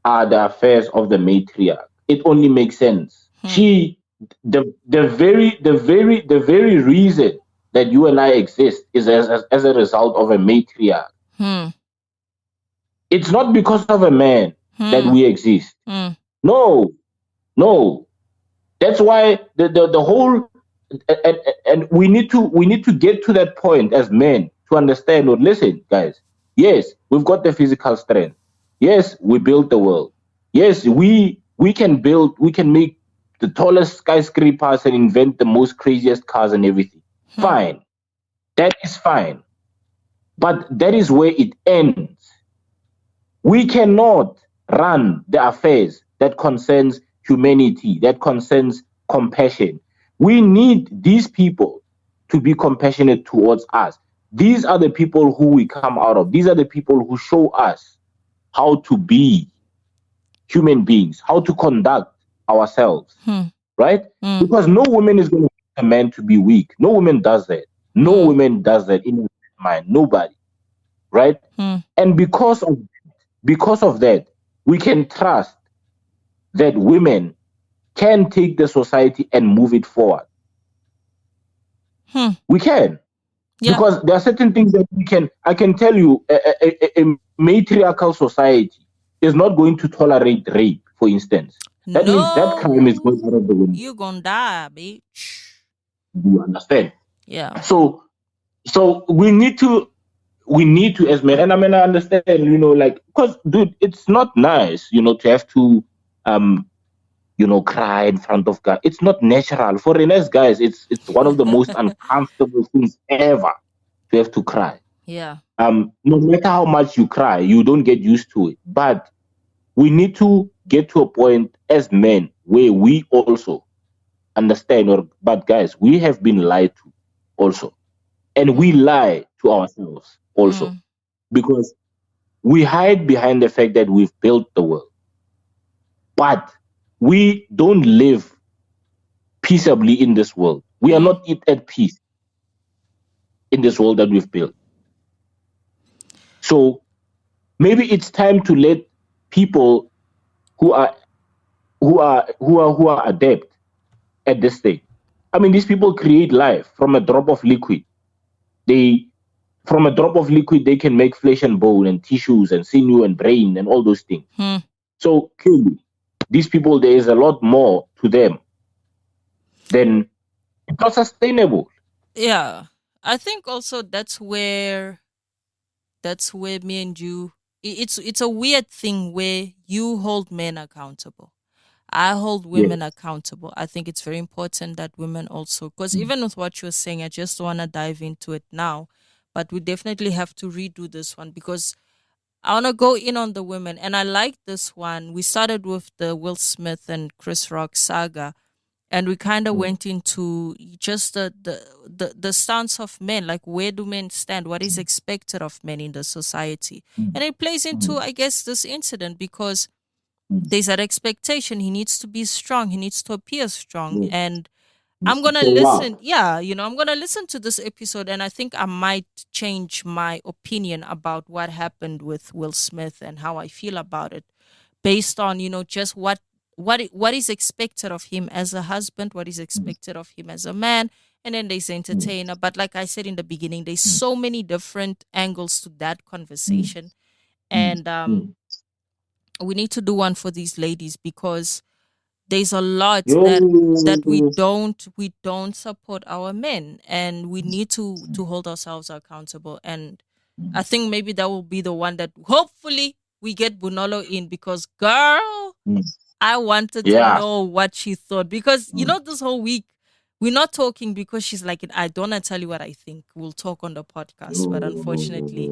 B: are the affairs of the matriarch. It only makes sense. The very reason that you and I exist is as a result of a matriarch. It's not because of a man that we exist. No. That's why the whole and we need to get to that point as men to understand. Or listen, guys. Yes, we've got the physical strength. Yes, we built the world. Yes, we can make the tallest skyscrapers and invent the most craziest cars and everything. Fine. That is fine. But that is where it ends. We cannot run the affairs that concerns humanity, that concerns compassion. We need these people to be compassionate towards us. These are the people who we come out of. These are the people who show us how to be human beings, how to conduct ourselves, right? Because no woman is going to make a man to be weak. No woman does that. No woman does that in her mind. Nobody, right? And because of that, we can trust that women can take the society and move it forward. We can. Because there are certain things that I can tell you, a matriarchal society is not going to tolerate rape, for instance. That means that crime is going out of the window.
A: You're gonna die, bitch.
B: You understand?
A: Yeah.
B: So we need to as men, and I mean, I understand, because dude, it's not nice, to have to cry in front of God. It's not natural. For us guys, it's one of the most uncomfortable things ever to have to cry.
A: Yeah.
B: No matter how much you cry, you don't get used to it. But we need to get to a point as men where we also understand, but guys, we have been lied to also. And we lie to ourselves also. Because we hide behind the fact that we've built the world. But we don't live peaceably in this world. We are not at peace in this world that we've built. So maybe it's time to let people who are adept at this thing. I mean, these people create life from a drop of liquid. From a drop of liquid, they can make flesh and bone and tissues and sinew and brain and all those things. So clearly, these people, there is a lot more to them than it's not sustainable.
A: Yeah. I think also that's where me and you, it's a weird thing where you hold men accountable. I hold women accountable. I think it's very important that women also, because even with what you're saying, I just want to dive into it now, but we definitely have to redo this one because I want to go in on the women. And I like this one. We started with the Will Smith and Chris Rock saga, and we kind of went into just the stance of men, like where do men stand, what is expected of men in the society. And it plays into, I guess, this incident because there's that expectation. He needs to be strong. He needs to appear strong. And I'm going to listen. Yeah, I'm going to listen to this episode, and I think I might change my opinion about what happened with Will Smith and how I feel about it based on, just what is expected of him as a husband, what is expected of him as a man, and then there's entertainer. But like I said in the beginning, there's so many different angles to that conversation. And we need to do one for these ladies because there's a lot that we don't support our men, and we need to hold ourselves accountable. And I think maybe that will be the one that hopefully we get Bunolo in, because girl, I wanted to know what she thought, because this whole week we're not talking because she's like, I don't want to tell you what I think. We'll talk on the podcast, but unfortunately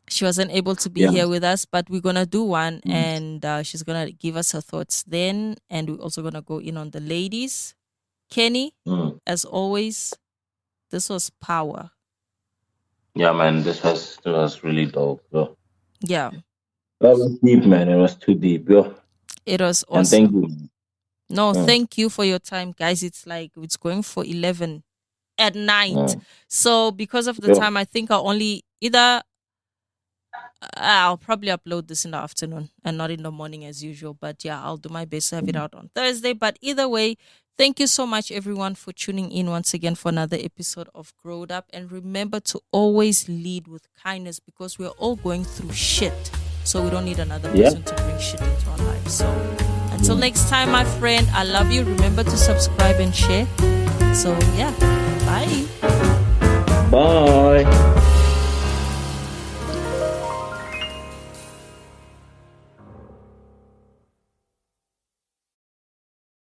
A: she wasn't able to be here with us, but we're going to do one, and she's going to give us her thoughts then. And we're also going to go in on the ladies. Kenny, as always, this was power.
B: Yeah, man, this was really dope, bro.
A: Yeah.
B: That was deep, man. It was too deep, yo.
A: It was awesome.
B: And thank you.
A: No, thank you for your time, guys. It's going for 11 at night. So because of the time, I think I'll probably upload this in the afternoon and not in the morning as usual. But yeah, I'll do my best to have it out on Thursday. But either way, thank you so much, everyone, for tuning in once again for another episode of Growed Up. And remember to always lead with kindness, because we're all going through shit. So we don't need another person to bring shit into our lives. So until next time, my friend, I love you. Remember to subscribe and share. So yeah, bye.
B: Bye.